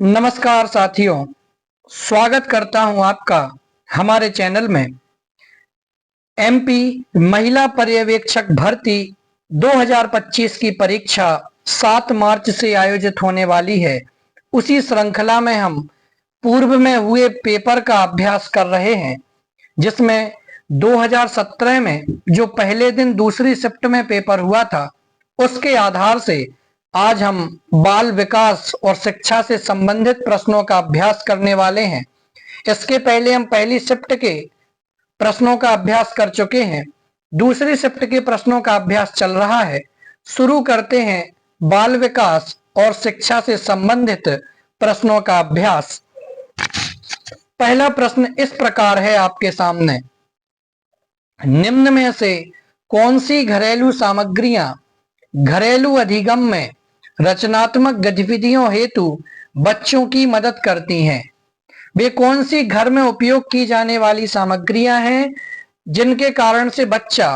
नमस्कार साथियों, स्वागत करता हूं आपका हमारे चैनल में। एमपी महिला पर्यवेक्षक भर्ती 2025 की परीक्षा 7 मार्च से आयोजित होने वाली है। उसी श्रृंखला में हम पूर्व में हुए पेपर का अभ्यास कर रहे हैं, जिसमें 2017 में जो पहले दिन दूसरी शिफ्ट में पेपर हुआ था, उसके आधार से आज हम बाल विकास और शिक्षा से संबंधित प्रश्नों का अभ्यास करने वाले हैं। इसके पहले हम पहली शिफ्ट के प्रश्नों का अभ्यास कर चुके हैं। दूसरी शिफ्ट के प्रश्नों का अभ्यास चल रहा है। शुरू करते हैं बाल विकास और शिक्षा से संबंधित प्रश्नों का अभ्यास। पहला प्रश्न इस प्रकार है आपके सामने, निम्न में से कौन सी घरेलू सामग्रियां घरेलू अधिगम में रचनात्मक गतिविधियों हेतु बच्चों की मदद करती हैं? वे कौन सी घर में उपयोग की जाने वाली सामग्रियां हैं जिनके कारण से बच्चा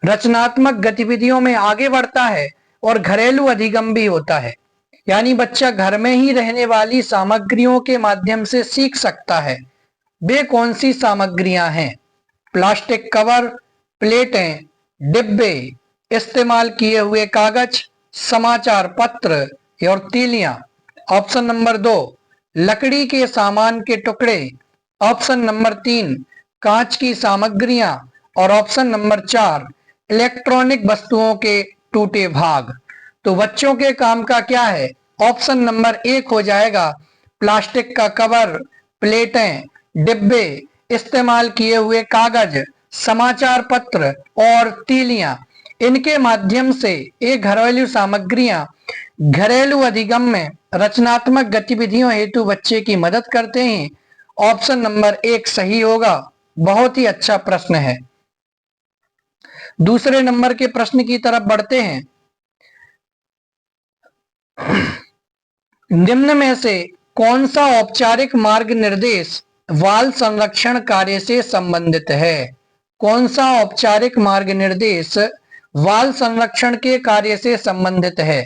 रचनात्मक गतिविधियों में आगे बढ़ता है और घरेलू अधिगम भी होता है, यानी बच्चा घर में ही रहने वाली सामग्रियों के माध्यम से सीख सकता है। वे कौन सी सामग्रियां हैं? प्लास्टिक कवर, प्लेटें, डिब्बे, इस्तेमाल किए हुए कागज, समाचार पत्र और तीलियां। ऑप्शन नंबर 2 लकड़ी के सामान के टुकड़े, ऑप्शन नंबर 3 कांच की सामग्रियां और ऑप्शन नंबर 4 इलेक्ट्रॉनिक वस्तुओं के टूटे भाग। तो बच्चों के काम का क्या है? ऑप्शन नंबर 1 हो जाएगा प्लास्टिक का कवर, प्लेटें, डिब्बे, इस्तेमाल किए हुए कागज, समाचार पत्र और तीलियां। इनके माध्यम से ये घरेलू सामग्रियां घरेलू अधिगम में रचनात्मक गतिविधियों हेतु बच्चे की मदद करते हैं। ऑप्शन नंबर 1 सही होगा। बहुत ही अच्छा प्रश्न है। दूसरे नंबर के प्रश्न की तरफ बढ़ते हैं। निम्न में से कौन सा औपचारिक मार्ग निर्देश बाल संरक्षण कार्य से संबंधित है? कौन सा औपचारिक मार्ग निर्देश बाल संरक्षण के कार्य से संबंधित है?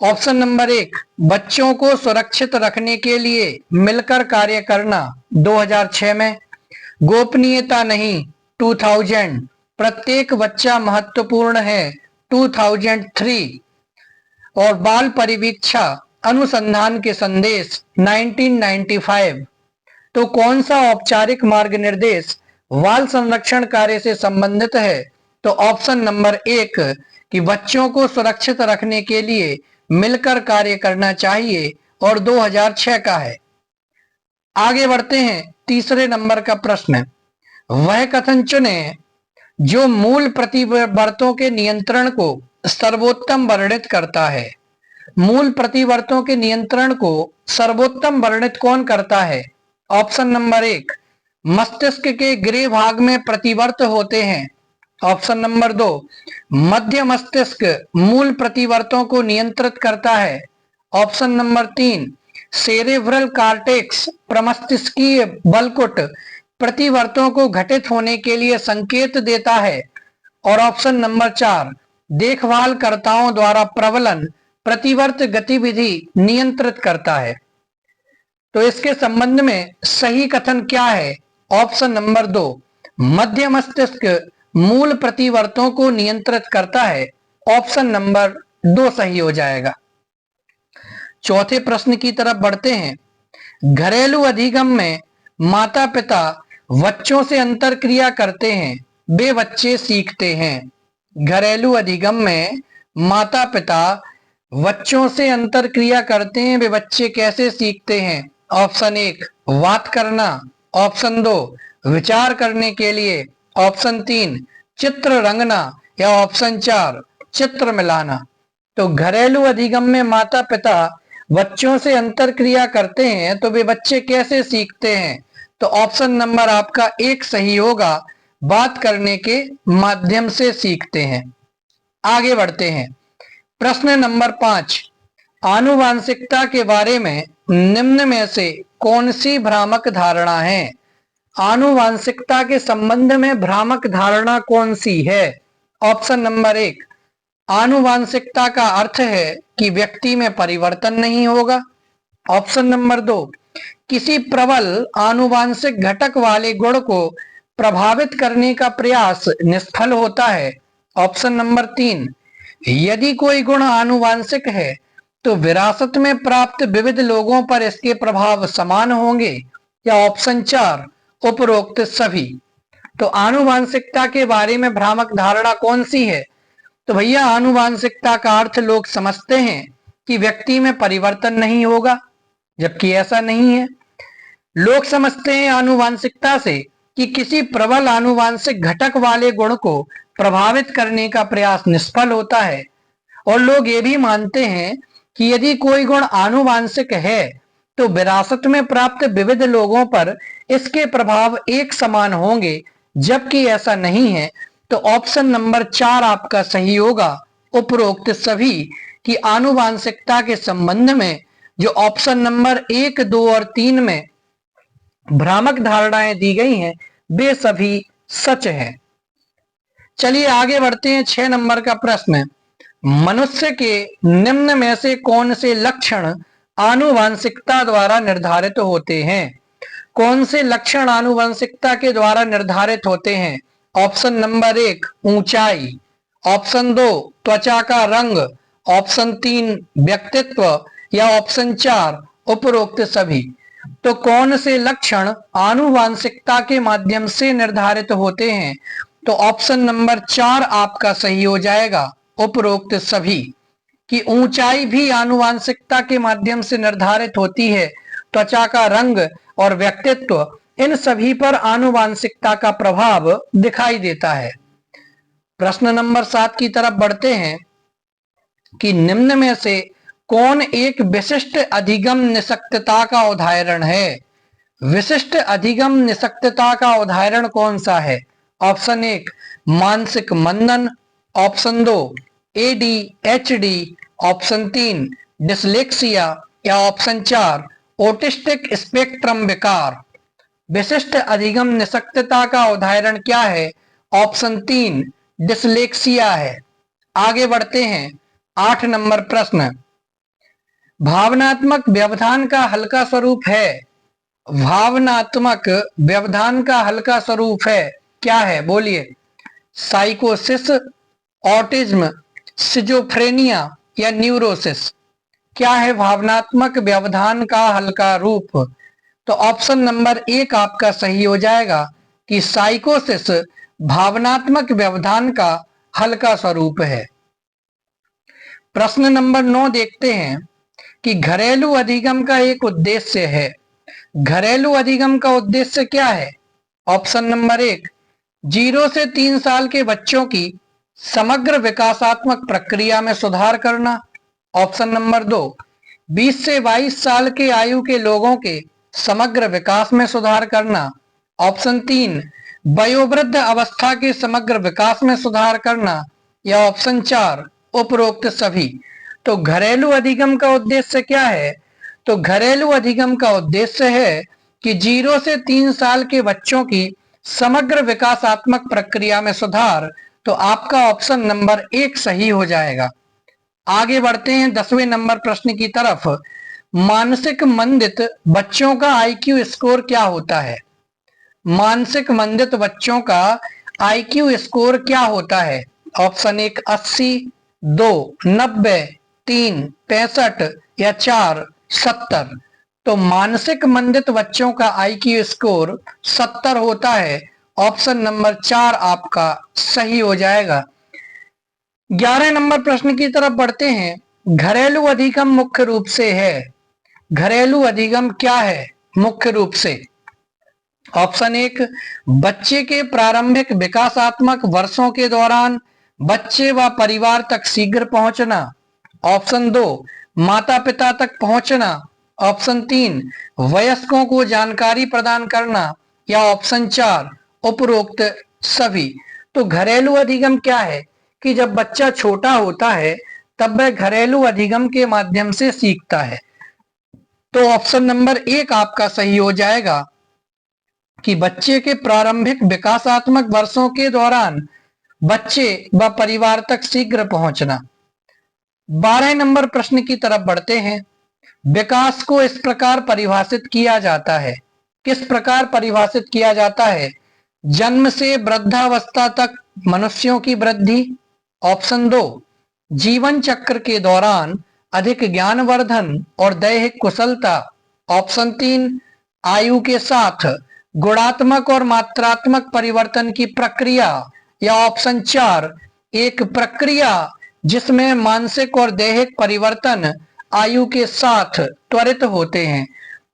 ऑप्शन नंबर 1 बच्चों को सुरक्षित रखने के लिए मिलकर कार्य करना 2006 में, गोपनीयता नहीं 2000, प्रत्येक बच्चा महत्वपूर्ण है 2003 और बाल परिवीक्षा अनुसंधान के संदेश 1995। तो कौन सा औपचारिक मार्ग निर्देश बाल संरक्षण कार्य से संबंधित है? तो ऑप्शन नंबर 1 कि बच्चों को सुरक्षित रखने के लिए मिलकर कार्य करना चाहिए और 2006 का है। आगे बढ़ते हैं। तीसरे नंबर का प्रश्न, वह कथन चुने जो मूल प्रतिवर्तों के नियंत्रण को सर्वोत्तम वर्णित करता है। मूल प्रतिवर्तों के नियंत्रण को सर्वोत्तम वर्णित कौन करता है? ऑप्शन नंबर 1 मस्तिष्क के ग्रे भाग में प्रतिवर्त होते हैं। ऑप्शन नंबर 2 मध्य मस्तिष्क मूल प्रतिवर्तों को नियंत्रित करता है। ऑप्शन नंबर 3 सेरेब्रल कॉर्टेक्स प्रमस्तिष्कीय बलकुट प्रतिवर्तों को घटित होने के लिए संकेत देता है। और ऑप्शन नंबर 4 देखभालकर्ताओं द्वारा प्रबलन प्रतिवर्त गतिविधि नियंत्रित करता है। तो इसके संबंध में सही कथन क्या है? ऑप्शन नंबर 2 मध्य मस्तिष्क मूल प्रतिवर्तों को नियंत्रित करता है। ऑप्शन नंबर 2 सही हो जाएगा। चौथे प्रश्न की तरफ बढ़ते हैं। घरेलू अधिगम में माता पिता बच्चों से अंतरक्रिया करते हैं, वे बच्चे सीखते हैं। घरेलू अधिगम में माता पिता बच्चों से अंतरक्रिया करते हैं, वे बच्चे कैसे सीखते हैं? ऑप्शन 1 बात करना, ऑप्शन 2 विचार करने के लिए, ऑप्शन 3 चित्र रंगना या ऑप्शन 4 चित्र मिलाना। तो घरेलू अधिगम में माता पिता बच्चों से अंतरक्रिया करते हैं, तो वे बच्चे कैसे सीखते हैं? तो ऑप्शन नंबर आपका 1 सही होगा, बात करने के माध्यम से सीखते हैं। आगे बढ़ते हैं। प्रश्न नंबर 5 आनुवांशिकता के बारे में निम्न में से कौन सी भ्रामक धारणा है? आनुवांशिकता के संबंध में भ्रामक धारणा कौन सी है? ऑप्शन नंबर 1 आनुवांशिकता का अर्थ है कि व्यक्ति में परिवर्तन नहीं होगा। ऑप्शन नंबर 2, किसी प्रबल आनुवांशिक घटक वाले गुण को प्रभावित करने का प्रयास निष्फल होता है। ऑप्शन नंबर 3, यदि कोई गुण आनुवांशिक है तो विरासत में प्राप्त विविध लोगों पर इसके प्रभाव समान होंगे। या ऑप्शन 4, उपरोक्त सभी। तो आनुवांशिकता के बारे में भ्रामक धारणा कौन सी है? तो भैया आनुवांशिकता का अर्थ लोग समझते हैं कि व्यक्ति में परिवर्तन नहीं होगा, जबकि ऐसा नहीं है। लोग समझते हैं आनुवांशिकता से कि किसी प्रबल आनुवांशिक घटक वाले गुण को प्रभावित करने का प्रयास निष्फल होता है, और लोग ये भी मानते हैं कि यदि कोई गुण आनुवांशिक है तो विरासत में प्राप्त विविध लोगों पर इसके प्रभाव एक समान होंगे, जबकि ऐसा नहीं है। तो ऑप्शन नंबर 4 आपका सही होगा, उपरोक्त सभी। कि आनुवांशिकता के संबंध में जो ऑप्शन नंबर 1, 2 और 3 में भ्रामक धारणाएं दी गई हैं वे सभी सच हैं। चलिए आगे बढ़ते हैं। 6 नंबर का प्रश्न, मनुष्य के निम्न में से कौन से लक्षण आनुवांशिकता द्वारा निर्धारित होते हैं? कौन से लक्षण आनुवंशिकता के द्वारा निर्धारित होते हैं? ऑप्शन नंबर 1, ऊंचाई। ऑप्शन 2, त्वचा का रंग। ऑप्शन 3, व्यक्तित्व। या ऑप्शन 4, उपरोक्त सभी। तो कौन से लक्षण आनुवांशिकता के माध्यम से निर्धारित होते हैं? तो ऑप्शन नंबर 4 आपका सही हो जाएगा, उपरोक्त सभी। कि ऊंचाई भी आनुवांशिकता के माध्यम से निर्धारित होती है, त्वचा का रंग और व्यक्तित्व, इन सभी पर आनुवांशिकता का प्रभाव दिखाई देता है। प्रश्न नंबर 7 की तरफ बढ़ते हैं कि निम्न में से कौन एक विशिष्ट अधिगम निषक्तता का उदाहरण है? विशिष्ट अधिगम निषक्तता का उदाहरण कौन सा है? ऑप्शन 1, मानसिक मंदन। Option 2, ADHD। Option 3, dyslexia. या ऑप्शन 4, ऑटिस्टिक स्पेक्ट्रम विकार। विशिष्ट अधिगम निषक्तता का उदाहरण क्या है? ऑप्शन 3, डिसलेक्सिया है। आगे बढ़ते हैं। 8 नंबर प्रश्न, भावनात्मक व्यवधान का हल्का स्वरूप है। भावनात्मक व्यवधान का हल्का स्वरूप है, क्या है? बोलिए। साइकोसिस, ऑटिज्म, सिजोफ्रेनिया या न्यूरोसिस। क्या है भावनात्मक व्यवधान का हल्का रूप? तो ऑप्शन नंबर 1 आपका सही हो जाएगा कि साइकोसिस भावनात्मक व्यवधान का हल्का स्वरूप है। प्रश्न नंबर 9 देखते हैं कि घरेलू अधिगम का एक उद्देश्य है। घरेलू अधिगम का उद्देश्य क्या है? ऑप्शन नंबर 1, 0 से 3 साल के बच्चों की समग्र विकासात्मक प्रक्रिया में सुधार करना। ऑप्शन नंबर 2, 20 से 22 साल के आयु के लोगों के समग्र विकास में सुधार करना। ऑप्शन 3, वयोवृद्ध अवस्था के समग्र विकास में सुधार करना। या ऑप्शन 4, उपरोक्त सभी। तो घरेलू अधिगम का उद्देश्य क्या है? तो घरेलू अधिगम का उद्देश्य है कि 0 से 3 साल के बच्चों की समग्र विकासात्मक प्रक्रिया में सुधार। तो आपका ऑप्शन नंबर 1 सही हो जाएगा। आगे बढ़ते हैं 10वें नंबर प्रश्न की तरफ। मानसिक मंदित बच्चों का IQ स्कोर क्या होता है? मानसिक मंदित बच्चों का IQ स्कोर क्या होता है? ऑप्शन 1, 80, 2, 90, 3, 65 या 4, 70। तो मानसिक मंदित बच्चों का IQ स्कोर 70 होता है। ऑप्शन नंबर 4 आपका सही हो जाएगा। 11 नंबर प्रश्न की तरफ बढ़ते हैं। घरेलू अधिगम मुख्य रूप से है। घरेलू अधिगम क्या है मुख्य रूप से? ऑप्शन 1, बच्चे के प्रारंभिक विकासात्मक वर्षों के दौरान बच्चे व परिवार तक शीघ्र पहुंचना। ऑप्शन 2, माता पिता तक पहुंचना। ऑप्शन 3, वयस्कों को जानकारी प्रदान करना। या ऑप्शन 4, उपरोक्त सभी। तो घरेलू अधिगम क्या है कि जब बच्चा छोटा होता है तब वह घरेलू अधिगम के माध्यम से सीखता है। तो ऑप्शन नंबर 1 आपका सही हो जाएगा कि बच्चे के प्रारंभिक विकासात्मक वर्षों के दौरान बच्चे व परिवार तक शीघ्र पहुंचना। 12 नंबर प्रश्न की तरफ बढ़ते हैं विकास को इस प्रकार परिभाषित किया जाता है। किस प्रकार परिभाषित किया जाता है? जन्म से वृद्धावस्था तक मनुष्यों की वृद्धि। ऑप्शन 2, जीवन चक्र के दौरान अधिक ज्ञानवर्धन और दैहिक कुशलता। ऑप्शन 3, आयु के साथ गुणात्मक और मात्रात्मक परिवर्तन की प्रक्रिया। या ऑप्शन 4, एक प्रक्रिया जिसमें मानसिक और दैहिक परिवर्तन आयु के साथ त्वरित होते हैं।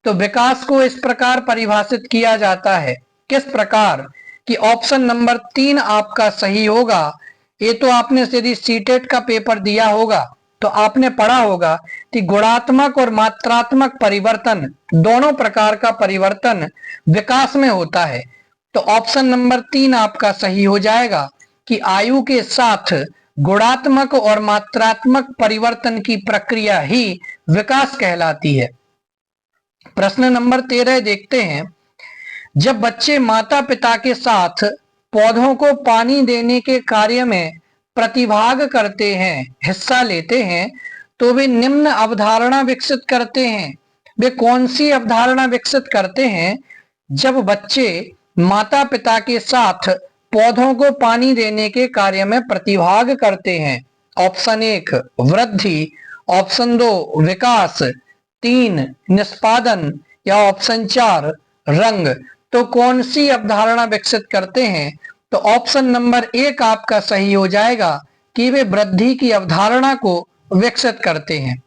तो विकास को इस प्रकार परिभाषित किया जाता है। किस प्रकार? कि ऑप्शन नंबर 3 आपका सही होगा। ये तो आपने यदि सीटेट का पेपर दिया होगा तो आपने पढ़ा होगा कि गुणात्मक और मात्रात्मक परिवर्तन दोनों प्रकार का परिवर्तन विकास में होता है। तो ऑप्शन नंबर 3 आपका सही हो जाएगा कि आयु के साथ गुणात्मक और मात्रात्मक परिवर्तन की प्रक्रिया ही विकास कहलाती है। प्रश्न नंबर 13 देखते हैं। जब बच्चे माता पिता के साथ पौधों को पानी देने के कार्य में प्रतिभाग करते हैं, हिस्सा लेते हैं, तो वे निम्न अवधारणा विकसित करते हैं। वे कौन सी अवधारणा विकसित करते हैं? जब बच्चे माता पिता के साथ पौधों को पानी देने के कार्य में प्रतिभाग करते हैं। ऑप्शन 1 वृद्धि, ऑप्शन 2 विकास, 3 निष्पादन या ऑप्शन 4 रंग। तो कौन सी अवधारणा विकसित करते हैं? तो ऑप्शन नंबर 1 आपका सही हो जाएगा कि वे वृद्धि की अवधारणा को विकसित करते हैं।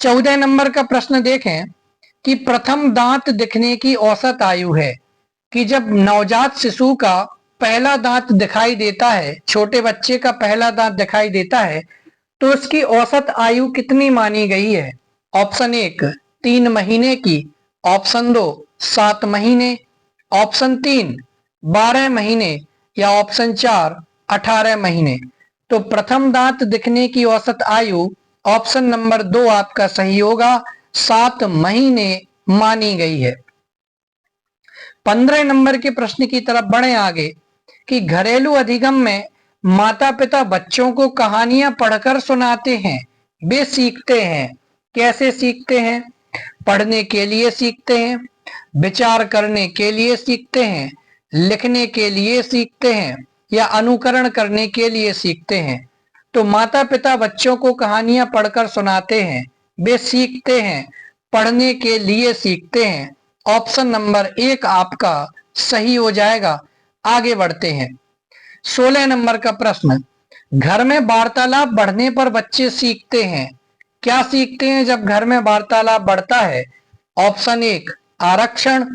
14 नंबर का प्रश्न देखें कि प्रथम दांत दिखने की औसत आयु है। कि जब नवजात शिशु का पहला दांत दिखाई देता है, छोटे बच्चे का पहला दांत दिखाई देता है, तो उसकी औसत आयु कितनी मानी गई है? ऑप्शन 1 3 महीने की, ऑप्शन 2 7 महीने, ऑप्शन 3 12 महीने या ऑप्शन 4 18 महीने। तो प्रथम दांत दिखने की औसत आयु ऑप्शन नंबर 2 आपका सही होगा, 7 महीने मानी गई है। 15 नंबर के प्रश्न की तरफ बढ़े आगे कि घरेलू अधिगम में माता पिता बच्चों को कहानियां पढ़कर सुनाते हैं। वे सीखते हैं। कैसे सीखते हैं? पढ़ने के लिए सीखते हैं, विचार करने के लिए सीखते हैं, लिखने के लिए सीखते हैं या अनुकरण करने के लिए सीखते हैं। तो माता पिता बच्चों को कहानियां पढ़कर सुनाते हैं, वे सीखते हैं, पढ़ने के लिए सीखते हैं। ऑप्शन नंबर 1 आपका सही हो जाएगा। आगे बढ़ते हैं। 16 नंबर का प्रश्न, घर में वार्तालाप बढ़ने पर बच्चे सीखते हैं। क्या सीखते हैं जब घर में वार्तालाप बढ़ता है? ऑप्शन 1 आरक्षण,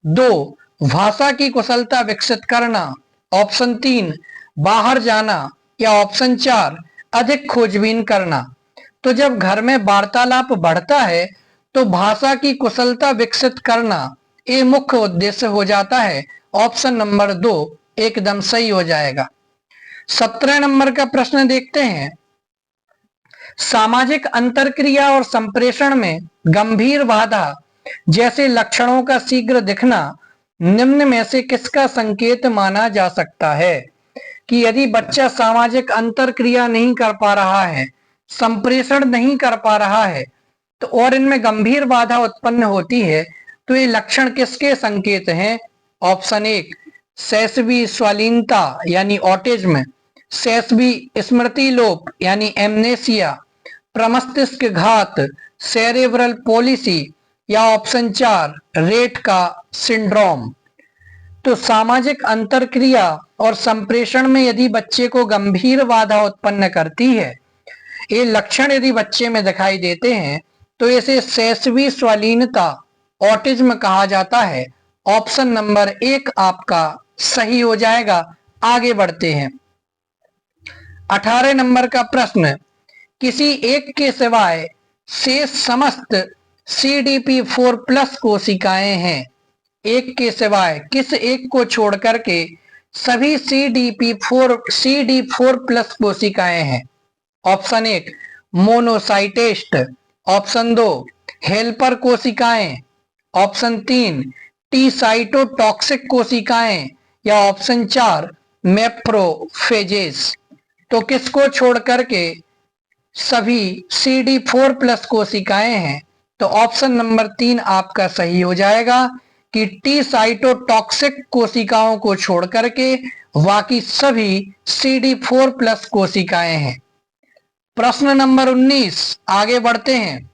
2 भाषा की कुशलता विकसित करना, ऑप्शन 3 बाहर जाना या ऑप्शन 4 अधिक खोजबीन करना। तो जब घर में वार्तालाप बढ़ता है तो भाषा की कुशलता विकसित करना ये मुख्य उद्देश्य हो जाता है। ऑप्शन नंबर 2 एकदम सही हो जाएगा। 17 नंबर का प्रश्न देखते हैं। सामाजिक अंतरक्रिया और संप्रेषण में गंभीर बाधा जैसे लक्षणों का शीघ्र दिखना निम्न में से किसका संकेत माना जा सकता है? कि यदि बच्चा सामाजिक अंतरक्रिया नहीं कर पा रहा है, संप्रेषण नहीं कर पा रहा है, तो और इनमें गंभीर बाधा उत्पन्न होती है, तो ये लक्षण किसके संकेत हैं? ऑप्शन 1 शैशवी स्वालीनता यानी ऑटिज्म, शैशवी स्मृति लोप यानी एमनेसिया, प्रमस्तिष्क घात सेरेब्रल पॉलिसी या ऑप्शन 4 रेट का सिंड्रोम। तो सामाजिक अंतरक्रिया और संप्रेषण में यदि बच्चे को गंभीर बाधा उत्पन्न करती है, ये लक्षण यदि बच्चे में दिखाई देते हैं, तो इसे शैशवी स्वालीनता ऑटिज्म कहा जाता है। ऑप्शन नंबर 1 आपका सही हो जाएगा। आगे बढ़ते हैं। 18 नंबर का प्रश्न, किसी एक के सिवाय शेष समस्त CDP4+ कोशिकाएं हैं। एक के सिवाय किस एक को छोड़ करके सभी CD4+ कोशिकाएं हैं। ऑप्शन 1 मोनोसाइटेस्ट, ऑप्शन 2 हेल्पर कोशिकाएं, ऑप्शन 3 टी साइटोटॉक्सिक कोशिकाएं या ऑप्शन 4 मैप्रोफेजेस। तो किसको छोड़ करके सभी CD4+ कोशिकाएं हैं। तो ऑप्शन नंबर 3 आपका सही हो जाएगा कि टी साइटोटॉक्सिक कोशिकाओं को छोड़ करके बाकी सभी CD4+ कोशिकाएं हैं। प्रश्न नंबर 19 आगे बढ़ते हैं।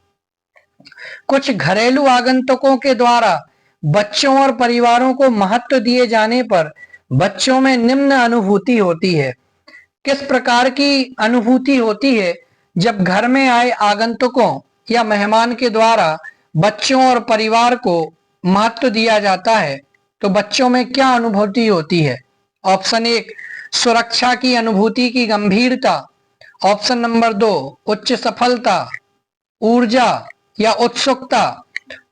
कुछ घरेलू आगंतुकों के द्वारा बच्चों और परिवारों को महत्व दिए जाने पर बच्चों में निम्न अनुभूति होती है। किस प्रकार की अनुभूति होती है जब घर में आए आगंतुकों या मेहमान के द्वारा बच्चों और परिवार को महत्व दिया जाता है? तो बच्चों में क्या अनुभूति होती है? ऑप्शन 1 सुरक्षा की अनुभूति की गंभीरता, ऑप्शन नंबर 2 उच्च सफलता, ऊर्जा या उत्सुकता।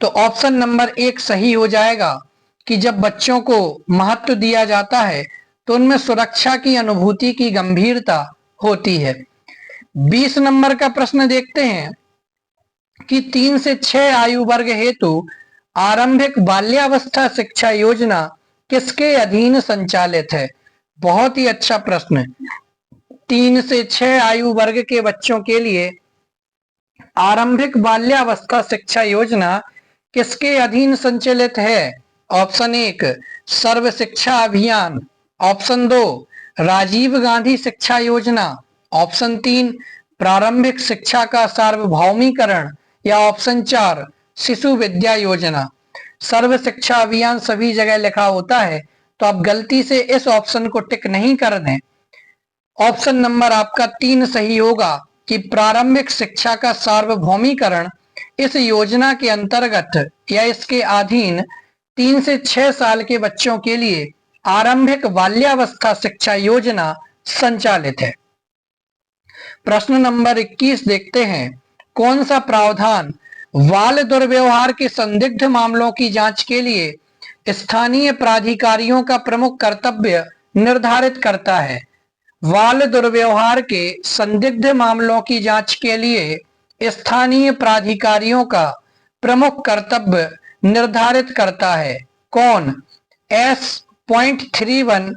तो ऑप्शन नंबर 1 सही हो जाएगा कि जब बच्चों को महत्व दिया जाता है तो उनमें सुरक्षा की अनुभूति की गंभीरता होती है। 20 नंबर का प्रश्न देखते हैं कि 3 से 6 आयु वर्ग हेतु आरंभिक बाल्यावस्था शिक्षा योजना किसके अधीन संचालित है? बहुत ही अच्छा प्रश्न। 3 से 6 आयु वर्ग के बच्चों के लिए आरंभिक बाल्यावस्था शिक्षा योजना किसके अधीन संचालित है? ऑप्शन 1 सर्व शिक्षा अभियान, ऑप्शन 2 राजीव गांधी शिक्षा योजना, ऑप्शन 3 प्रारंभिक शिक्षा का सार्वभौमिकरण या ऑप्शन 4 शिशु विद्या योजना। सर्व शिक्षा अभियान सभी जगह लिखा होता है तो आप गलती से इस ऑप्शन को टिक नहीं कर दें। ऑप्शन नंबर आपका 3 सही होगा कि प्रारंभिक शिक्षा का सार्वभौमिकरण इस योजना के अंतर्गत या इसके अधीन 3 से 6 साल के बच्चों के लिए आरंभिक बाल्यावस्था शिक्षा योजना संचालित है। प्रश्न नंबर 21 देखते हैं। कौन सा प्रावधान बाल दुर्व्यवहार के संदिग्ध मामलों की जांच के लिए स्थानीय प्राधिकारियों का प्रमुख कर्तव्य निर्धारित करता है? बाल दुर्व्यवहार के संदिग्ध मामलों की जांच के लिए स्थानीय प्राधिकारियों का प्रमुख कर्तव्य निर्धारित करता है कौन? S.31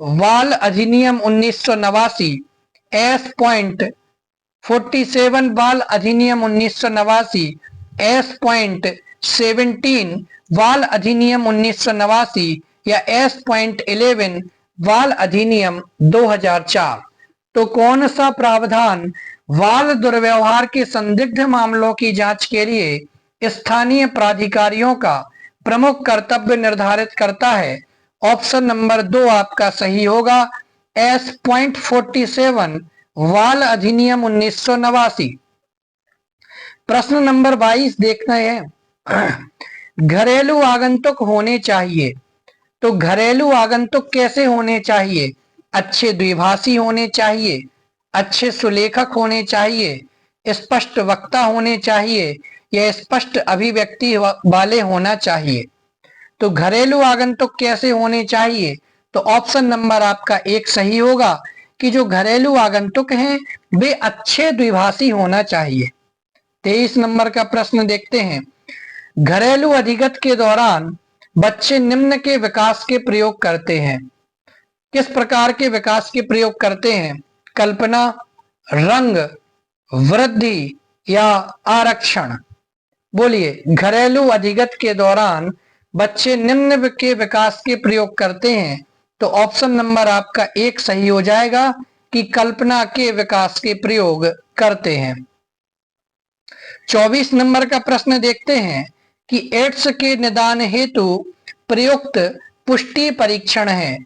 बाल अधिनियम 1989, S.47 बाल अधिनियम 1989, S.17 बाल अधिनियम 1989 या S.11 बाल अधिनियम 2004। तो कौन सा प्रावधान बाल दुर्व्यवहार के संदिग्ध मामलों की जांच के लिए स्थानीय प्राधिकारियों का प्रमुख कर्तव्य निर्धारित करता है? ऑप्शन नंबर 2 आपका सही होगा S.47 बाल अधिनियम 1989। प्रश्न नंबर 22 देखना है। घरेलू आगंतुक होने चाहिए। तो घरेलू आगंतुक कैसे होने चाहिए? अच्छे द्विभाषी होने चाहिए, अच्छे सुलेखक होने चाहिए, स्पष्ट वक्ता होने चाहिए या स्पष्ट अभिव्यक्ति वाले होना चाहिए। तो घरेलू आगंतुक कैसे होने चाहिए? तो ऑप्शन नंबर आपका 1 सही होगा कि जो घरेलू आगंतुक हैं वे अच्छे द्विभाषी होना चाहिए। 23 नंबर का प्रश्न देखते हैं। घरेलू अधिगत के दौरान बच्चे निम्न के विकास के प्रयोग करते हैं। किस प्रकार के विकास के प्रयोग करते हैं? कल्पना, रंग, वृद्धि या आरक्षण। बोलिए, घरेलू अधिगत के दौरान बच्चे निम्न के विकास के प्रयोग करते हैं। तो ऑप्शन नंबर आपका 1 सही हो जाएगा कि कल्पना के विकास के प्रयोग करते हैं। 24 नंबर का प्रश्न देखते हैं कि एड्स के निदान हेतु प्रयुक्त पुष्टि परीक्षण है।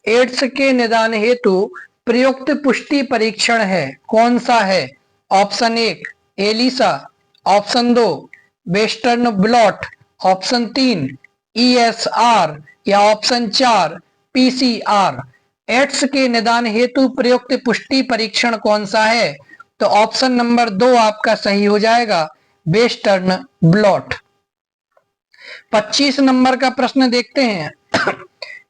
एड्स के निदान हेतु प्रयुक्त पुष्टि परीक्षण है कौन सा है? Option 1 ELISA, option 2 western blot, option 3 ESR या ऑप्शन 4 PCR। एड्स के निदान हेतु प्रयुक्त पुष्टि परीक्षण कौन सा है? तो ऑप्शन नंबर 2 आपका सही हो जाएगा वेस्टर्न ब्लॉट। 25 नंबर का प्रश्न देखते हैं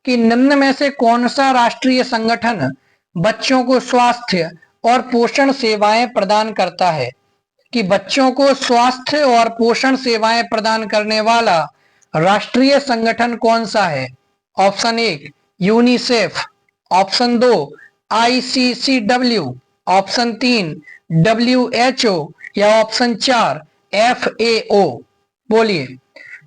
कि निम्न में से कौन सा राष्ट्रीय संगठन बच्चों को स्वास्थ्य और पोषण सेवाएं प्रदान करता है? कि बच्चों को स्वास्थ्य और पोषण सेवाएं प्रदान करने वाला राष्ट्रीय संगठन कौन सा है? Option 1 UNICEF, option 2 ICCW, option 3 WHO या ऑप्शन 4 FAO? बोलिए।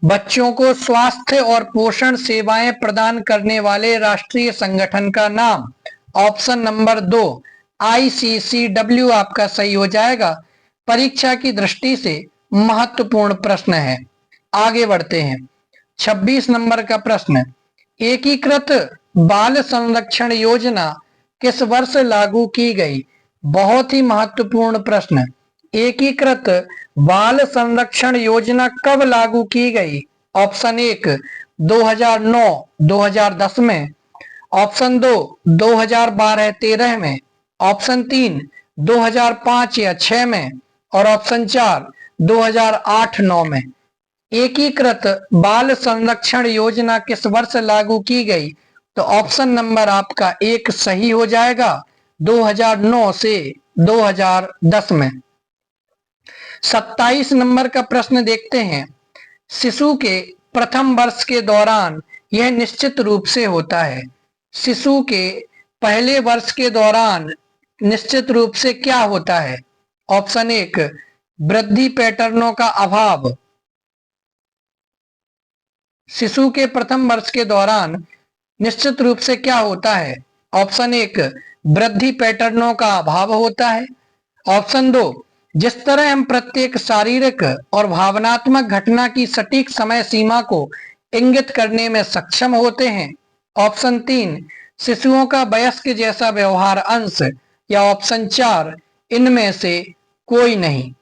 बच्चों को स्वास्थ्य और पोषण सेवाएं प्रदान करने वाले राष्ट्रीय संगठन का नाम? ऑप्शन नंबर 2 ICCW आपका सही हो जाएगा। परीक्षा की दृष्टि से महत्वपूर्ण प्रश्न है। आगे बढ़ते हैं। 26 नंबर का प्रश्न, एकीकृत बाल संरक्षण योजना किस वर्ष लागू की गई? बहुत ही महत्वपूर्ण प्रश्न। एकीकृत बाल संरक्षण योजना कब लागू की गई? ऑप्शन 1 2009-2010 में, ऑप्शन 2 2012-13 में, ऑप्शन 3 2005 या 6 में, और ऑप्शन 4 2008-9 में। एकीकृत बाल संरक्षण योजना किस वर्ष लागू की गई? तो ऑप्शन नंबर आपका 1 सही हो जाएगा, 2009 से 2010 में। 27 नंबर का प्रश्न देखते हैं। शिशु के प्रथम वर्ष के दौरान यह निश्चित रूप से होता है। शिशु के पहले वर्ष के दौरान निश्चित रूप से क्या होता है? ऑप्शन 1 वृद्धि पैटर्नों का अभाव। शिशु के प्रथम वर्ष के दौरान निश्चित रूप से क्या होता है? ऑप्शन 1 वृद्धि पैटर्नों का अभाव होता है। ऑप्शन 2 जिस तरह हम प्रत्येक शारीरिक और भावनात्मक घटना की सटीक समय सीमा को इंगित करने में सक्षम होते हैं। ऑप्शन 3 शिशुओं का वयस्क जैसा व्यवहार अंश, या ऑप्शन 4 इनमें से कोई नहीं।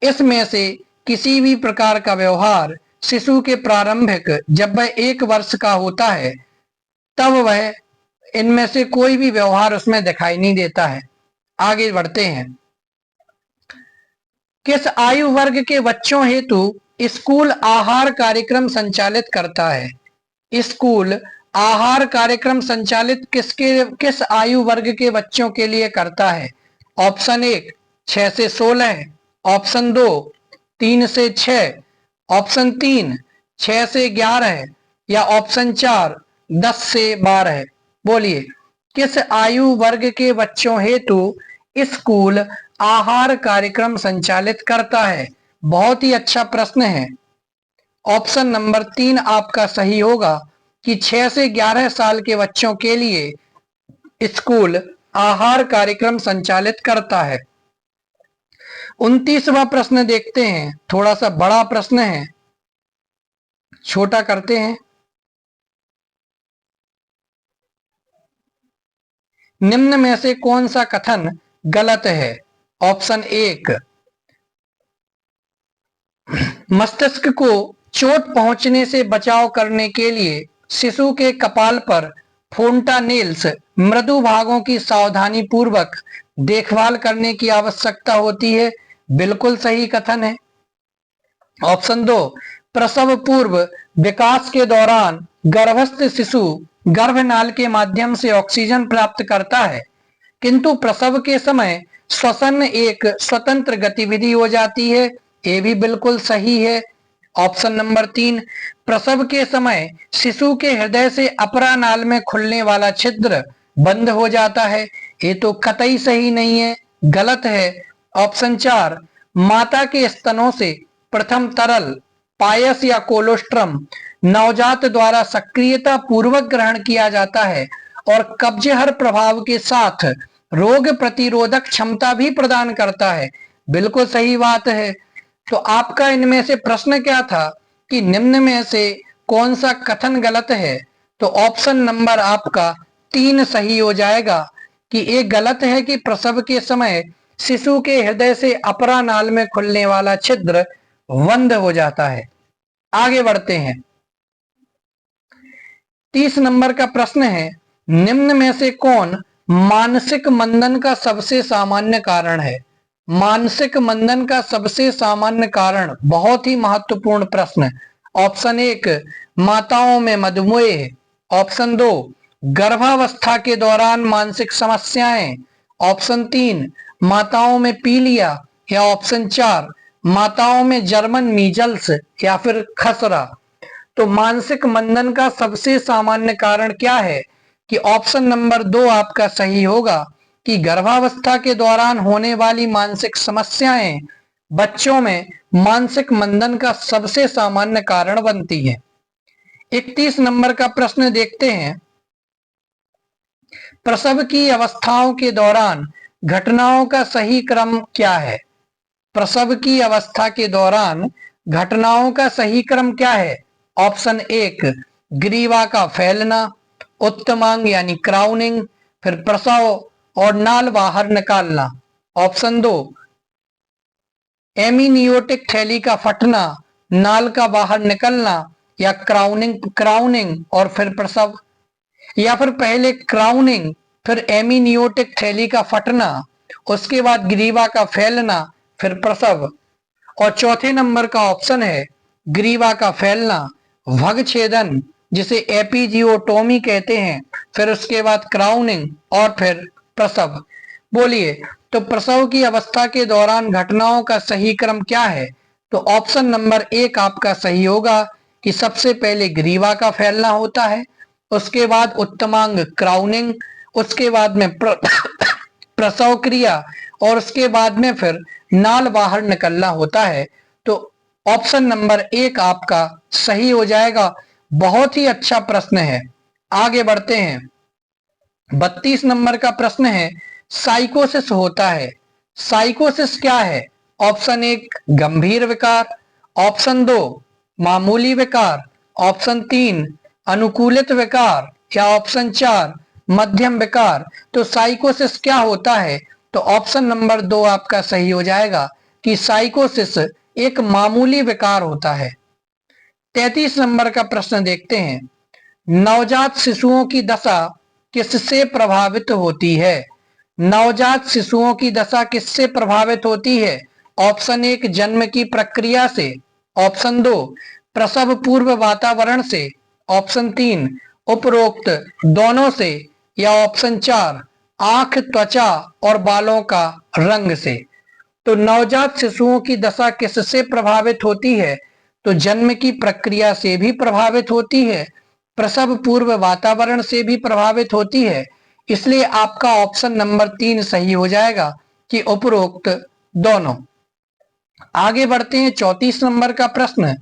इसमें से किसी भी प्रकार का व्यवहार शिशु के प्रारंभिक, जब वह 1 वर्ष का होता है तब वह इनमें से कोई भी व्यवहार उसमें दिखाई नहीं देता है। आगे बढ़ते हैं। किस आयु वर्ग के बच्चों हेतु स्कूल आहार कार्यक्रम संचालित करता है? स्कूल आहार कार्यक्रम संचालित किस आयु वर्ग के बच्चों के लिए करता है? ऑप्शन 1 6 से 16, ऑप्शन 2 3 से 6, ऑप्शन 3 6 से 11, या ऑप्शन 4 10 से 12। बोलिए, किस आयु वर्ग के बच्चों हेतु स्कूल आहार कार्यक्रम संचालित करता है? बहुत ही अच्छा प्रश्न है। ऑप्शन नंबर 3 आपका सही होगा कि 6 से 11 साल के बच्चों के लिए स्कूल आहार कार्यक्रम संचालित करता है। 29वां प्रश्न देखते हैं। थोड़ा सा बड़ा प्रश्न है, छोटा करते हैं। निम्न में से कौन सा कथन गलत है? ऑप्शन 1 मस्तिष्क को चोट पहुंचने से बचाव करने के लिए शिशु के कपाल पर फोंटानेल्स मृदु भागों की सावधानी पूर्वक देखभाल करने की आवश्यकता होती है। बिल्कुल सही कथन है। ऑप्शन 2 प्रसव पूर्व विकास के दौरान गर्भस्थ शिशु गर्भनाल के माध्यम से ऑक्सीजन प्राप्त करता है, किंतु प्रसव के समय श्वसन एक स्वतंत्र गतिविधि हो जाती है। ये भी बिल्कुल सही है। ऑप्शन नंबर 3 प्रसव के समय शिशु के हृदय से अपरा नाल में खुलने वाला छिद्र बंद हो जाता है। ये तो कतई सही नहीं है, गलत है। ऑप्शन 4 माता के स्तनों से प्रथम तरल पायस या कोलोस्ट्रम नवजात द्वारा सक्रियता पूर्वक ग्रहण किया जाता है और कब्जहर प्रभाव के साथ रोग प्रतिरोधक क्षमता भी प्रदान करता है। बिल्कुल सही बात है। तो आपका इनमें से प्रश्न क्या था कि निम्न में से कौन सा कथन गलत है? तो ऑप्शन नंबर आपका 3 सही हो जाएगा कि ये गलत है कि प्रसव के समय शिशु के हृदय से अपरा नाल में खुलने वाला छिद्र बंद हो जाता है। आगे बढ़ते हैं। 30 नंबर का प्रश्न है, निम्न में से कौन मानसिक मंदन का सबसे सामान्य कारण है? मानसिक मंदन का सबसे सामान्य कारण, बहुत ही महत्वपूर्ण प्रश्न। ऑप्शन 1 माताओं में मधुमेह, ऑप्शन 2 गर्भावस्था के दौरान मानसिक समस्याएं, ऑप्शन 3 माताओं में पीलिया, या ऑप्शन 4 माताओं में जर्मन मीजल्स या फिर खसरा। तो मानसिक मंदन का सबसे सामान्य कारण क्या है? कि ऑप्शन नंबर 2 आपका सही होगा कि गर्भावस्था के दौरान होने वाली मानसिक समस्याएं बच्चों में मानसिक मंदन का सबसे सामान्य कारण बनती है। 31 नंबर का प्रश्न देखते हैं। प्रसव की अवस्थाओं के दौरान घटनाओं का सही क्रम क्या है? प्रसव की अवस्था के दौरान घटनाओं का सही क्रम क्या है? ऑप्शन 1 ग्रीवा का फैलना, उत्तमांग यानी क्राउनिंग, फिर प्रसव और नाल बाहर निकालना। ऑप्शन 2 एमीनियोटिक थैली का फटना, नाल का बाहर निकलना, या क्राउनिंग और फिर प्रसव, या फिर पहले क्राउनिंग फिर एमीनियोटिक थैली का फटना, उसके बाद ग्रीवा का फैलना, फिर प्रसव। और चौथे नंबर का ऑप्शन है ग्रीवा का फैलना, भग छेदन जिसे एपिजियोटोमी कहते हैं, फिर उसके बाद क्राउनिंग और फिर प्रसव। बोलिए, तो प्रसव की अवस्था के दौरान घटनाओं का सही क्रम क्या है? तो ऑप्शन नंबर 1 आपका सही होगा कि सबसे पहले ग्रीवा का फैलना होता है, उसके बाद उत्तमांग क्राउनिंग, उसके बाद में प्रसव क्रिया और उसके बाद में फिर नाल बाहर निकलना होता है। तो ऑप्शन नंबर 1 आपका सही हो जाएगा। बहुत ही अच्छा प्रश्न है। आगे बढ़ते हैं। 32 नंबर का प्रश्न है, साइकोसिस होता है। साइकोसिस क्या है? ऑप्शन 1 गंभीर विकार, ऑप्शन 2 मामूली विकार, ऑप्शन 3 अनुकूलित विकार, या ऑप्शन 4 मध्यम विकार। तो साइकोसिस क्या होता है? तो ऑप्शन नंबर 2 आपका सही हो जाएगा कि साइकोसिस एक मामूली विकार होता है। 33 नंबर का प्रश्न देखते हैं। नवजात शिशुओं की दशा किससे प्रभावित होती है? नवजात शिशुओं की दशा किससे प्रभावित होती है? ऑप्शन 1 जन्म की प्रक्रिया से, ऑप्शन 2 प्रसव पूर्व वातावरण से, ऑप्शन 3 उपरोक्त दोनों से, या ऑप्शन 4 आंख, त्वचा और बालों का रंग से। तो नवजात शिशुओं की दशा किससे प्रभावित होती है? तो जन्म की प्रक्रिया से भी प्रभावित होती है, प्रसव पूर्व वातावरण से भी प्रभावित होती है। इसलिए आपका ऑप्शन नंबर 3 सही हो जाएगा कि उपरोक्त दोनों। आगे बढ़ते हैं। 34 नंबर का प्रश्न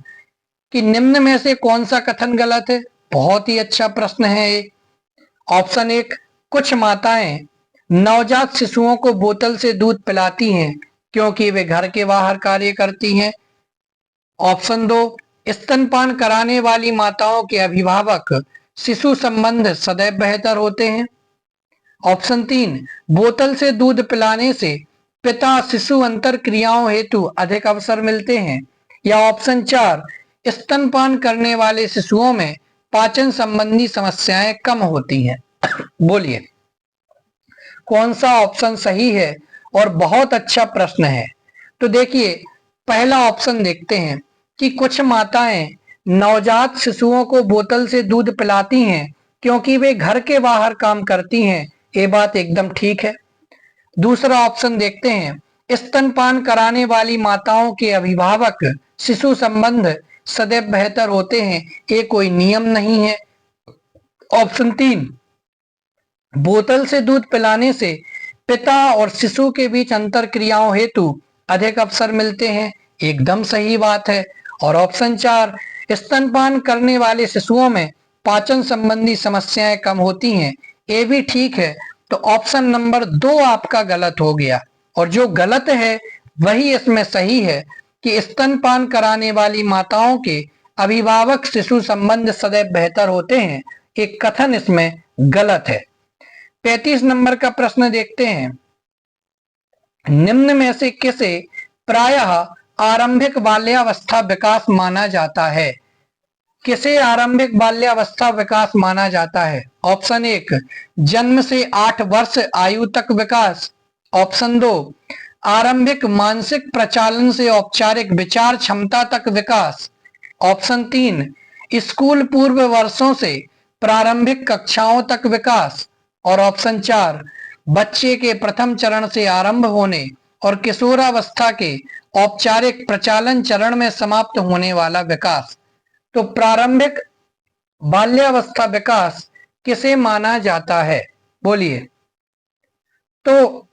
कि निम्न में से कौन सा कथन गलत है? बहुत ही अच्छा प्रश्न है ये। ऑप्शन 1 कुछ माताएं नवजात शिशुओं को बोतल से दूध पिलाती हैं क्योंकि वे घर के बाहर कार्य करती हैं। ऑप्शन 2 स्तनपान कराने वाली माताओं के अभिभावक शिशु संबंध सदैव बेहतर होते हैं। ऑप्शन 3 बोतल से दूध पिलाने से पिता शिशु अंतर क्रियाओं हेतु अधिक अवसर मिलते हैं। या ऑप्शन 4 स्तनपान करने वाले शिशुओं में पाचन संबंधी समस्याएं कम होती हैं। बोलिए, कौन सा ऑप्शन सही है? और बहुत अच्छा प्रश्न है। तो देखिए, पहला ऑप्शन देखते हैं कि कुछ माताएं नवजात शिशुओं को बोतल से दूध पिलाती हैं क्योंकि वे घर के बाहर काम करती हैं। ये बात एकदम ठीक है। दूसरा ऑप्शन देखते हैं, स्तनपान कराने वाली माताओं के अभिभावक शिशु संबंध सदैव बेहतर होते हैं, ये कोई नियम नहीं है। ऑप्शन 3 बोतल से दूध पिलाने से पिता और शिशु के बीच अंतर क्रियाओं हेतु अधिक अवसर मिलते हैं, एकदम सही बात है। और ऑप्शन 4 स्तनपान करने वाले शिशुओं में पाचन संबंधी समस्याएं कम होती हैं, ये भी ठीक है। तो ऑप्शन नंबर 2 आपका गलत हो गया, और जो गलत है वही इसमें सही है कि स्तनपान कराने वाली माताओं के अभिभावक शिशु संबंध सदैव बेहतर होते हैं। एक कथन इसमें गलत है। 35 नंबर का प्रश्न देखते हैं। निम्न में से किसे प्रायः आरंभिक बाल्यावस्था विकास माना जाता है? किसे आरंभिक बाल्यावस्था विकास माना जाता है? ऑप्शन 1 जन्म से 8 वर्ष आयु तक विकास, ऑप्शन 2 आरंभिक मानसिक प्रचालन से औपचारिक विचार क्षमता तक विकास, ऑप्शन 3 स्कूल पूर्व वर्षों से प्रारंभिक कक्षाओं तक विकास, और ऑप्शन 4 बच्चे के प्रथम चरण से आरंभ होने और किशोरावस्था के औपचारिक प्रचालन चरण में समाप्त होने वाला विकास। तो प्रारंभिक बाल्यावस्था विकास किसे माना जाता है? बोलिए। तो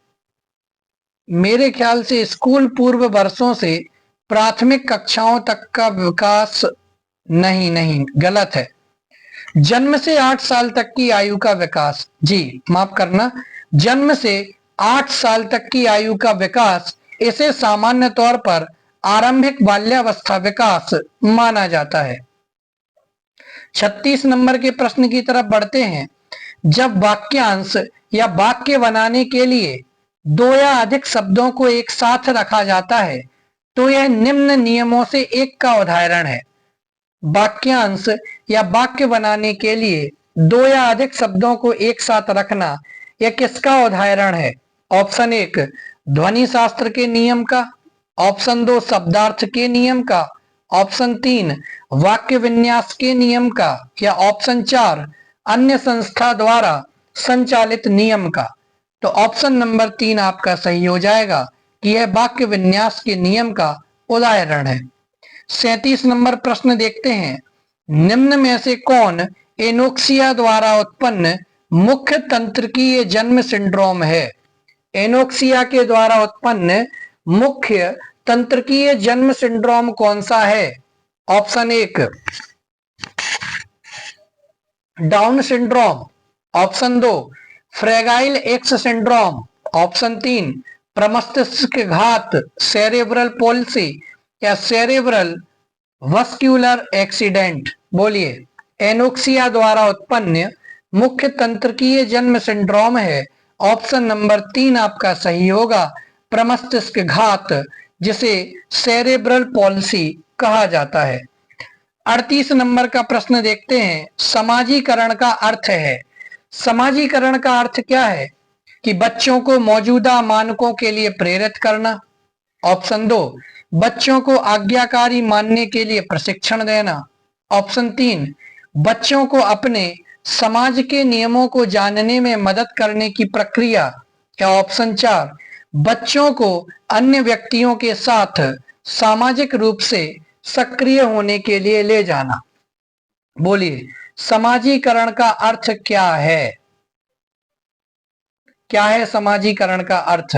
मेरे ख्याल से स्कूल पूर्व वर्षों से प्राथमिक कक्षाओं तक का विकास नहीं, नहीं, गलत है। जन्म से 8 साल तक की आयु का विकास, जी माफ करना, जन्म से 8 साल तक की आयु का विकास, इसे सामान्य तौर पर आरंभिक बाल्यावस्था विकास माना जाता है। 36 नंबर के प्रश्न की तरफ बढ़ते हैं। जब वाक्यांश या वाक्य बनाने के लिए दो या अधिक शब्दों को एक साथ रखा जाता है तो यह निम्न नियमों से एक का उदाहरण है। वाक्यांश या वाक्य बनाने के लिए दो या अधिक शब्दों को एक साथ रखना यह किसका उदाहरण है? ऑप्शन 1 ध्वनि शास्त्र के नियम का, ऑप्शन 2 शब्दार्थ के नियम का, ऑप्शन 3 वाक्य विन्यास के नियम का, या ऑप्शन 4 अन्य संस्था द्वारा संचालित नियम का। तो ऑप्शन नंबर 3 आपका सही हो जाएगा कि यह वाक्य विन्यास के नियम का उदाहरण है। 37 नंबर प्रश्न देखते हैं। निम्न में से कौन एनोक्सिया द्वारा उत्पन्न मुख्य तंत्रिकीय जन्म सिंड्रोम है? एनोक्सिया के द्वारा उत्पन्न मुख्य तंत्रिकीय जन्म सिंड्रोम कौन सा है? Option 1 down syndrome, option 2 fragile x syndrome, option 3 प्रमस्तिष्क घात सेरेब्रल पॉलिसी, या सेरेब्रल वस्क्यूलर एक्सीडेंट। बोलिए। एनोक्सिया द्वारा उत्पन्न मुख्य तंत्रिकीय जन्म सिंड्रोम है, ऑप्शन नंबर 3 आपका सही होगा, प्रमस्तिष्क घात, जिसे सेरेब्रल पॉलिसी कहा जाता है। 38 नंबर का प्रश्न देखते हैं। समाजीकरण का अर्थ है। समाजीकरण का अर्थ क्या है? कि बच्चों को मौजूदा मानकों के लिए प्रेरित करना, ऑप्शन 2 बच्चों को आज्ञाकारी मानने के लिए प्रशिक्षण देना, ऑप्शन 3 बच्चों को अपने समाज के नियमों को जानने में मदद करने की प्रक्रिया, या ऑप्शन 4 बच्चों को अन्य व्यक्तियों के साथ सामाजिक रूप से सक्रिय होने के लिए ले जाना। बोलिए, समाजीकरण का अर्थ क्या है? क्या है समाजीकरण का अर्थ?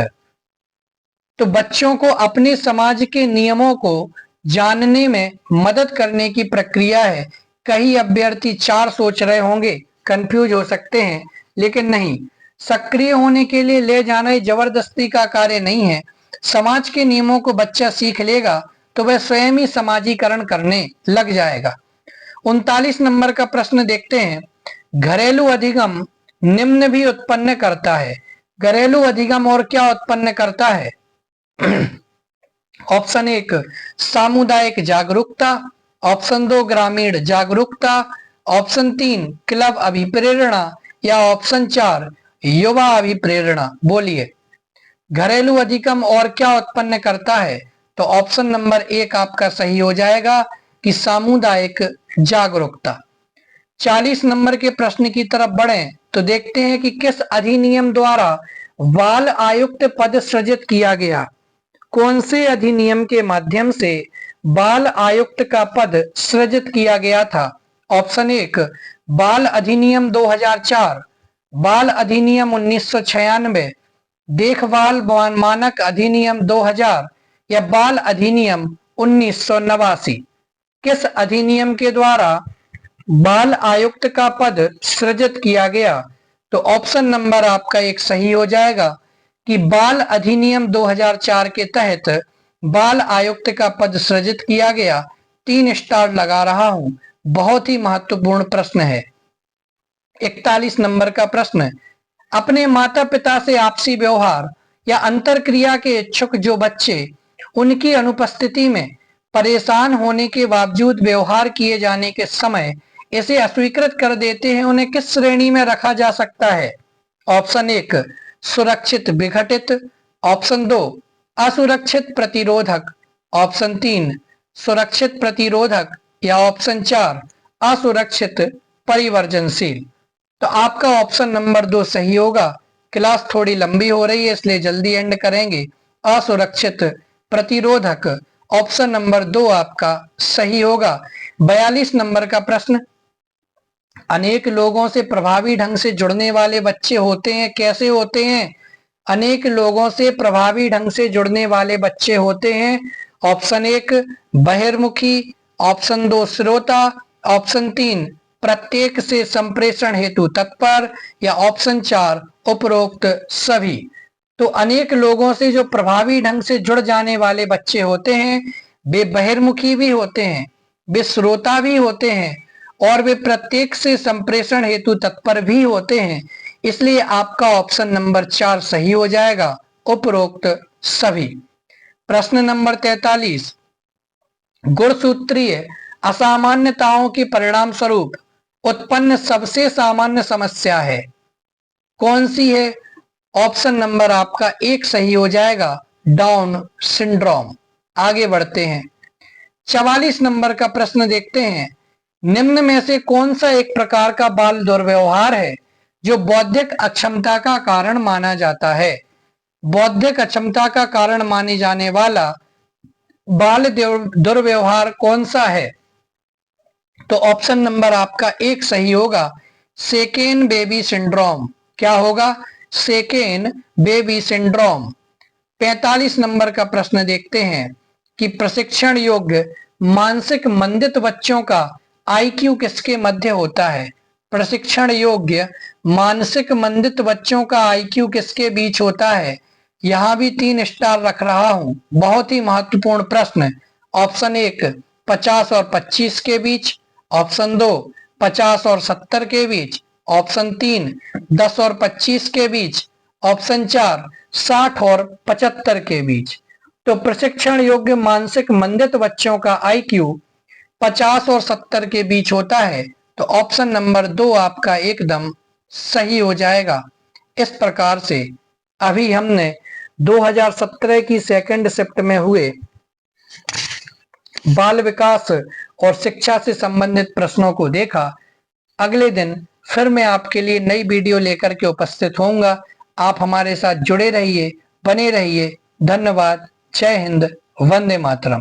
तो बच्चों को अपने समाज के नियमों को जानने में मदद करने की प्रक्रिया है। कई अभ्यर्थी 4 सोच रहे होंगे, कंफ्यूज हो सकते हैं, लेकिन नहीं, सक्रिय होने के लिए ले जाना जबरदस्ती का कार्य नहीं है। समाज के नियमों को बच्चा सीख लेगा तो वह स्वयं ही समाजीकरण करने लग जाएगा। 39 नंबर का प्रश्न देखते हैं। घरेलू अधिगम निम्न भी उत्पन्न करता है। घरेलू अधिगम और क्या उत्पन्न करता है? ऑप्शन 1 सामुदायिक जागरूकता, ऑप्शन 2 ग्रामीण जागरूकता, ऑप्शन 3 क्लब अभिप्रेरणा, या ऑप्शन 4 युवा अभिप्रेरणा। बोलिए, घरेलू अधिगम और क्या उत्पन्न करता है? तो ऑप्शन नंबर 1 आपका सही हो जाएगा कि सामुदायिक जागरूकता। 40 नंबर के प्रश्न की तरफ बढ़ें तो देखते हैं कि किस अधिनियम द्वारा बाल आयुक्त पद सृजित किया गया। कौन से अधिनियम के माध्यम से बाल आयुक्त का पद सृजित किया गया था? ऑप्शन 1 बाल अधिनियम 2004, बाल अधिनियम 1996, देखभाल मानक अधिनियम 2000, या बाल अधिनियम 1989। किस अधिनियम के द्वारा बाल आयुक्त का पद सृजित किया गया? तो ऑप्शन नंबर आपका 1 सही हो जाएगा कि बाल अधिनियम 2004 के तहत बाल आयुक्त का पद सृजित किया गया। 3 स्टार लगा रहा हूं, बहुत ही महत्वपूर्ण प्रश्न है। 41 नंबर का प्रश्न। अपने माता पिता से आपसी व्यवहार या अंतरक्रिया के इच्छुक जो बच्चे उनकी अनुपस्थिति में परेशान होने के बावजूद व्यवहार किए जाने के समय इसे अस्वीकृत कर देते हैं, उन्हें किस श्रेणी में रखा जा सकता है? ऑप्शन 1 सुरक्षित विघटित, ऑप्शन 2 असुरक्षित प्रतिरोधक, ऑप्शन 3 सुरक्षित प्रतिरोधक, या ऑप्शन 4 असुरक्षित परिवर्जनशील। तो आपका ऑप्शन नंबर 2 सही होगा। क्लास थोड़ी लंबी हो रही है इसलिए जल्दी एंड करेंगे। असुरक्षित प्रतिरोधक, ऑप्शन नंबर 2 आपका सही होगा। 42 नंबर का प्रश्न। अनेक लोगों से प्रभावी ढंग से जुड़ने वाले बच्चे होते हैं, कैसे होते हैं? अनेक लोगों से प्रभावी ढंग से जुड़ने वाले बच्चे होते हैं? ऑप्शन 1 बहिर्मुखी, ऑप्शन 2 श्रोता, ऑप्शन 3 प्रत्येक से संप्रेषण हेतु तत्पर, या ऑप्शन 4 उपरोक्त सभी। तो अनेक लोगों से जो प्रभावी ढंग से जुड़ जाने वाले बच्चे होते हैं वे बहिर्मुखी भी होते हैं, वे श्रोता भी होते हैं और वे प्रत्येक से संप्रेषण हेतु तत्पर भी होते हैं। इसलिए आपका ऑप्शन नंबर 4 सही हो जाएगा, उपरोक्त सभी। प्रश्न नंबर 43, गुणसूत्रीय असामान्यताओं के परिणाम स्वरूप उत्पन्न सबसे सामान्य समस्या है, कौन सी है? ऑप्शन नंबर आपका 1 सही हो जाएगा, डाउन सिंड्रोम। आगे बढ़ते हैं, 44 नंबर का प्रश्न देखते हैं। निम्न में से कौन सा एक प्रकार का बाल दुर्व्यवहार है जो बौद्धिक अक्षमता का कारण माना जाता है? बौद्धिक अक्षमता का कारण माने जाने वाला बाल दुर्व्यवहार कौन सा है? तो ऑप्शन नंबर आपका 1 सही होगा, सेकेन बेबी सिंड्रोम। क्या होगा? Second baby syndrome. 45 नंबर का प्रश्न देखते हैं कि प्रशिक्षण योग्य मानसिक मंदित बच्चों का आईक्यू किसके मध्य होता है? प्रशिक्षण योग्य मानसिक मंदित बच्चों का आईक्यू किसके बीच होता है? यहां भी 3 स्टार रख रहा हूं, बहुत ही महत्वपूर्ण प्रश्न। ऑप्शन 1 50 और 25 के बीच, ऑप्शन 2 50 और 70 के बीच, ऑप्शन 3 10 और 25 के बीच, ऑप्शन 4 60 और 75 के बीच। तो प्रशिक्षण योग्य मानसिक मंदित बच्चों का आईक्यू 50 और 70 के बीच होता है, तो ऑप्शन नंबर 2 आपका एकदम सही हो जाएगा। इस प्रकार से अभी हमने 2017 की सेकंड शिफ्ट में हुए बाल विकास और शिक्षा से संबंधित प्रश्नों को देखा। अगले दिन फिर मैं आपके लिए नई वीडियो लेकर के उपस्थित होऊंगा। आप हमारे साथ जुड़े रहिए, बने रहिए। धन्यवाद। जय हिंद, वंदे मातरम।